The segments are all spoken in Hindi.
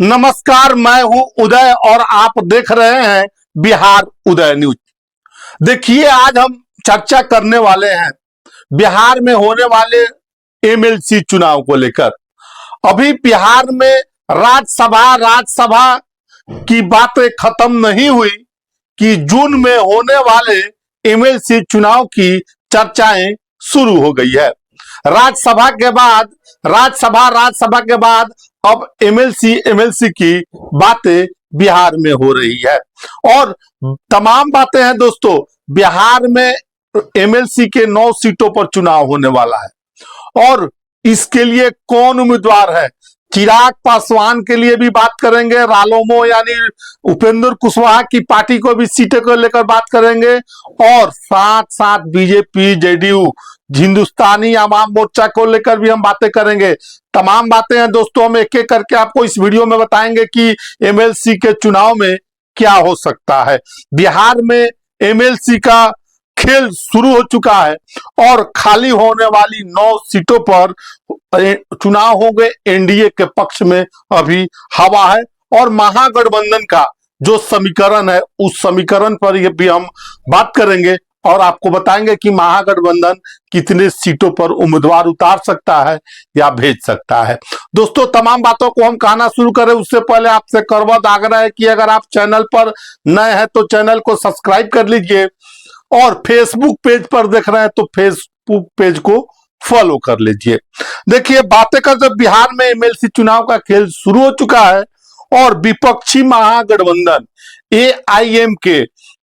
नमस्कार, मैं हूं उदय और आप देख रहे हैं बिहार उदय न्यूज। देखिए, आज हम चर्चा करने वाले हैं बिहार में होने वाले एमएलसी चुनाव को लेकर। अभी बिहार में राज्यसभा की बातें खत्म नहीं हुई कि जून में होने वाले एमएलसी चुनाव की चर्चाएं शुरू हो गई है। राज्यसभा के बाद अब एमएलसी की बातें बिहार में हो रही है और तमाम बातें हैं दोस्तों। बिहार में एमएलसी के 9 सीटों पर चुनाव होने वाला है और इसके लिए कौन उम्मीदवार है, चिराग पासवान के लिए भी बात करेंगे, रालोमो यानी उपेंद्र कुशवाहा की पार्टी को भी सीटों को लेकर बात करेंगे और साथ साथ बीजेपी, जेडीयू, हिंदुस्तानी आवाम मोर्चा को लेकर भी हम बातें करेंगे। तमाम बातें हैं दोस्तों, हम एक एक करके आपको इस वीडियो में बताएंगे कि एमएलसी के चुनाव में क्या हो सकता है। बिहार में एमएलसी का खेल शुरू हो चुका है और खाली होने वाली 9 सीटों पर चुनाव होंगे। एनडीए के पक्ष में अभी हवा है और महागठबंधन का जो समीकरण है उस समीकरण पर ये भी हम बात करेंगे और आपको बताएंगे कि महागठबंधन कितने सीटों पर उम्मीदवार उतार सकता है या भेज सकता है। दोस्तों, तमाम बातों को हम कहना शुरू करें उससे पहले आपसे करबद्ध आग्रह है कि अगर आप चैनल पर नए हैं तो चैनल को सब्सक्राइब कर लीजिए और फेसबुक पेज पर देख रहे हैं तो फेसबुक पेज को फॉलो कर लीजिए। देखिए, बातें कर जब बिहार में एमएलसी चुनाव का खेल शुरू हो चुका है और विपक्षी महागठबंधन एआईएम के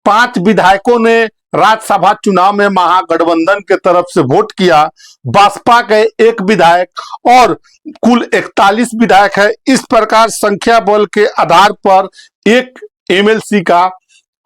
5 विधायकों ने राज्यसभा चुनाव में महागठबंधन के तरफ से वोट किया। बसपा के 1 विधायक और कुल 41 विधायक है। इस प्रकार संख्या बल के आधार पर एक एमएलसी का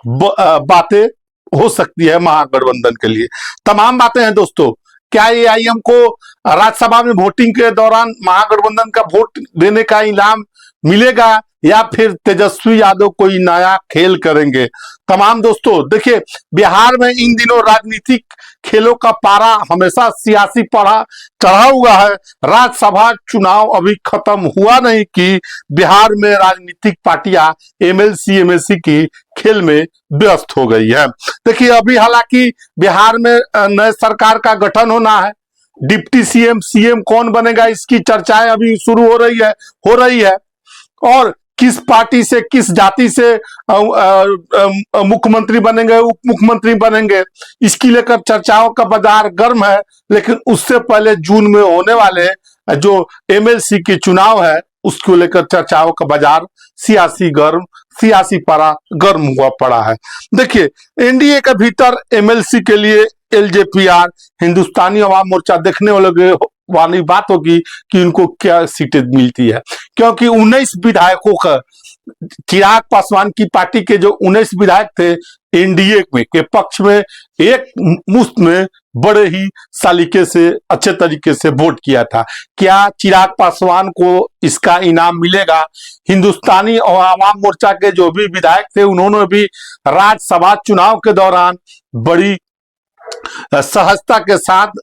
बातें हो सकती है महागठबंधन के लिए। तमाम बातें हैं दोस्तों। क्या एआईएम को राज्यसभा में वोटिंग के दौरान महागठबंधन का वोट देने का इनाम मिलेगा या फिर तेजस्वी यादव कोई नया खेल करेंगे? तमाम दोस्तों, देखिए, बिहार में इन दिनों राजनीतिक खेलों का पारा हमेशा सियासी पारा चढ़ा हुआ है। राज्यसभा चुनाव अभी खत्म हुआ नहीं कि बिहार में राजनीतिक पार्टियां एमएलसी की खेल में व्यस्त हो गई है। देखिए, अभी हालांकि बिहार में नए सरकार का गठन होना है। डिप्टी सीएम कौन बनेगा इसकी चर्चाएं अभी शुरू हो रही है और किस पार्टी से, किस जाति से मुख्यमंत्री बनेंगे, उप मुख्यमंत्री बनेंगे, इसकी लेकर चर्चाओं का बाजार गर्म है। लेकिन उससे पहले जून में होने वाले जो एमएलसी के चुनाव है उसको लेकर चर्चाओं का बाजार सियासी पारा गर्म हुआ पड़ा है। देखिए, एनडीए के भीतर एमएलसी के लिए एलजेपीआर, हिंदुस्तानी आवाम मोर्चा देखने वाली बात होगी कि उनको क्या सीटें मिलती है, क्योंकि 19 विधायकों का चिराग पासवान की पार्टी के जो 19 विधायक थे एनडीए में के पक्ष में एक मुश्त में बड़े ही सलीके से, अच्छे तरीके से वोट किया था। क्या चिराग पासवान को इसका इनाम मिलेगा? हिंदुस्तानी और आवाम मोर्चा के जो भी विधायक थे उन्होंने भी राज्यसभा चुनाव के दौरान बड़ी सहजता के साथ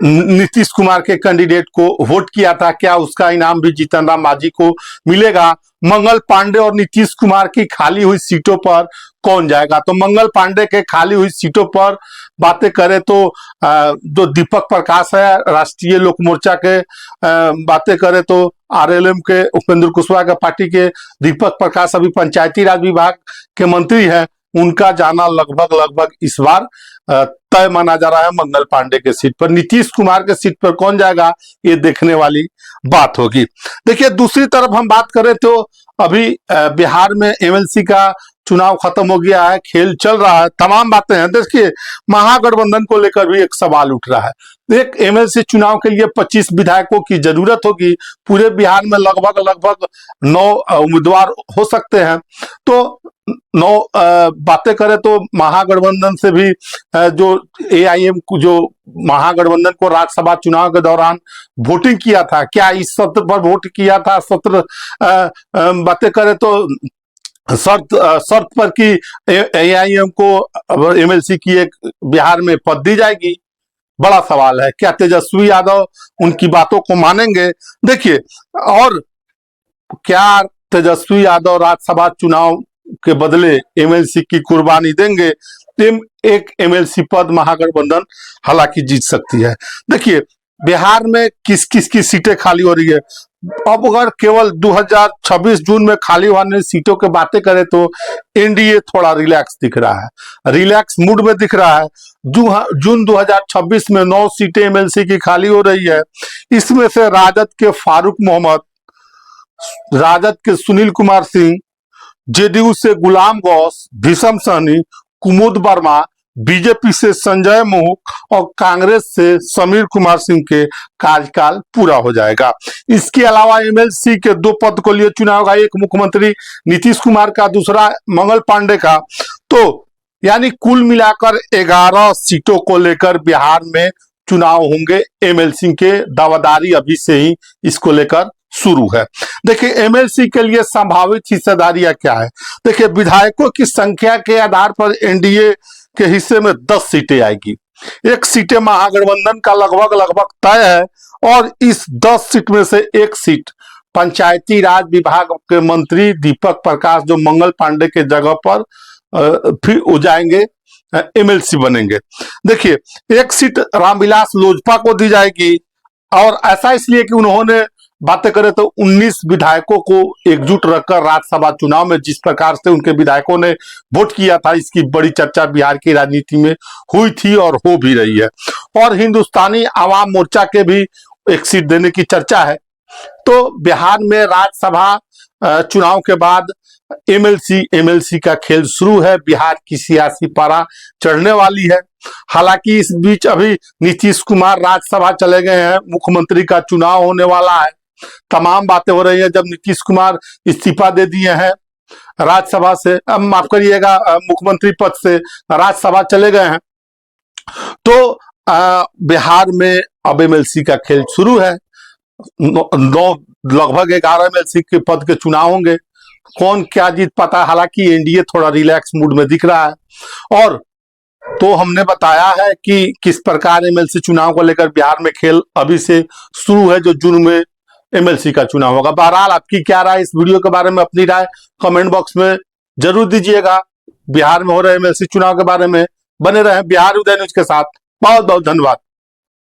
नीतीश कुमार के कैंडिडेट को वोट किया था। क्या उसका इनाम भी जीतन राम मांझी को मिलेगा? मंगल पांडे और नीतीश कुमार की खाली हुई सीटों पर कौन जाएगा? तो मंगल पांडे के खाली हुई सीटों पर बातें करें तो जो दीपक प्रकाश है राष्ट्रीय लोक मोर्चा के, बातें करें तो आरएलएम के उपेंद्र कुशवाहा के पार्टी के दीपक प्रकाश अभी पंचायती राज विभाग के मंत्री हैं। उनका जाना लगभग इस बार तय माना जा रहा है मंगल पांडे के सीट पर। नीतीश कुमार के सीट पर कौन जाएगा ये देखने वाली बात होगी। देखिए, दूसरी तरफ हम बात करें तो अभी बिहार में एमएलसी का चुनाव खत्म हो गया है, खेल चल रहा है, तमाम बातें हैं। देखिए, महागठबंधन को लेकर भी एक सवाल उठ रहा है। एक एमएलसी चुनाव के लिए 25 विधायकों की जरूरत होगी। पूरे बिहार में लगभग 9 उम्मीदवार हो सकते हैं। तो 9 बातें करें तो महागठबंधन से भी जो एआईएम जो महागठबंधन को राज्यसभा चुनाव के दौरान वोटिंग किया था, क्या इस सत्र पर वोट किया था? बातें करें तो शर्त पर कि एआईएम को एमएलसी की एक बिहार में पद दी जाएगी। बड़ा सवाल है, क्या तेजस्वी यादव उनकी बातों को मानेंगे? देखिए, और क्या तेजस्वी यादव राज्यसभा चुनाव के बदले एमएलसी की कुर्बानी देंगे? एक एमएलसी पद महागठबंधन हालांकि जीत सकती है। देखिए बिहार में किस किस की सीटें खाली हो रही है। अब अगर केवल 2026 जून में खाली होने सीटों की बातें करें तो एनडीए थोड़ा रिलैक्स दिख रहा है, रिलैक्स मूड में दिख रहा है। जून 2026 में 9 सीटें एमएलसी की खाली हो रही है। इसमें से राजद के फारूक मोहम्मद, राजद के सुनील कुमार सिंह, जेडीयू से गुलाम गौस, भीषम सहनी, कुमुद वर्मा, बीजेपी से संजय मुख और कांग्रेस से समीर कुमार सिंह के कार्यकाल पूरा हो जाएगा। इसके अलावा एमएलसी के 2 पद को लिए चुनाव होगा, एक मुख्यमंत्री नीतीश कुमार का, दूसरा मंगल पांडे का। तो यानी कुल मिलाकर 11 सीटों को लेकर बिहार में चुनाव होंगे। एमएलसी के दावादारी अभी से ही इसको लेकर शुरू है। देखिए एमएलसी के लिए संभावित हिस्सेदारियां क्या है। देखिए विधायकों की संख्या के आधार पर एनडीए के हिस्से में 10 सीटें आएगी। 1 सीटें महागठबंधन का लगभग तय है और इस 10 सीट में से 1 सीट पंचायती राज विभाग के मंत्री दीपक प्रकाश जो मंगल पांडे के जगह पर फिर हो जाएंगे, एमएलसी बनेंगे। देखिए 1 सीट रामविलास लोजपा को दी जाएगी और ऐसा इसलिए कि उन्होंने बातें करें तो 19 विधायकों को एकजुट रखकर राज्यसभा चुनाव में जिस प्रकार से उनके विधायकों ने वोट किया था, इसकी बड़ी चर्चा बिहार की राजनीति में हुई थी और हो भी रही है। और हिंदुस्तानी आवाम मोर्चा के भी 1 सीट देने की चर्चा है। तो बिहार में राज्यसभा चुनाव के बाद एमएलसी का खेल शुरू है। बिहार की सियासी पारा चढ़ने वाली है। हालांकि इस बीच अभी नीतीश कुमार राज्यसभा चले गए हैं, मुख्यमंत्री का चुनाव होने वाला है, तमाम बातें हो रही है। जब नीतीश कुमार इस्तीफा दे दिए हैं राज्यसभा से, अब माफ करिएगा मुख्यमंत्री पद से राज्यसभा चले गए हैं, तो बिहार में अब एमएलसी का खेल शुरू है। लगभग 11 एमएलसी के पद के चुनाव होंगे। कौन क्या जीत पाता है, हालांकि एनडीए थोड़ा रिलैक्स मूड में दिख रहा है। और तो हमने बताया है कि किस प्रकार एमएलसी चुनाव को लेकर बिहार में खेल अभी से शुरू है, जो जून में एमएलसी का चुनाव होगा। बहरहाल आपकी क्या राय इस वीडियो के बारे में, अपनी राय कमेंट बॉक्स में जरूर दीजिएगा। बिहार में हो रहे एमएलसी चुनाव के बारे में बने रहे बिहार उदय न्यूज के साथ। बहुत बहुत धन्यवाद।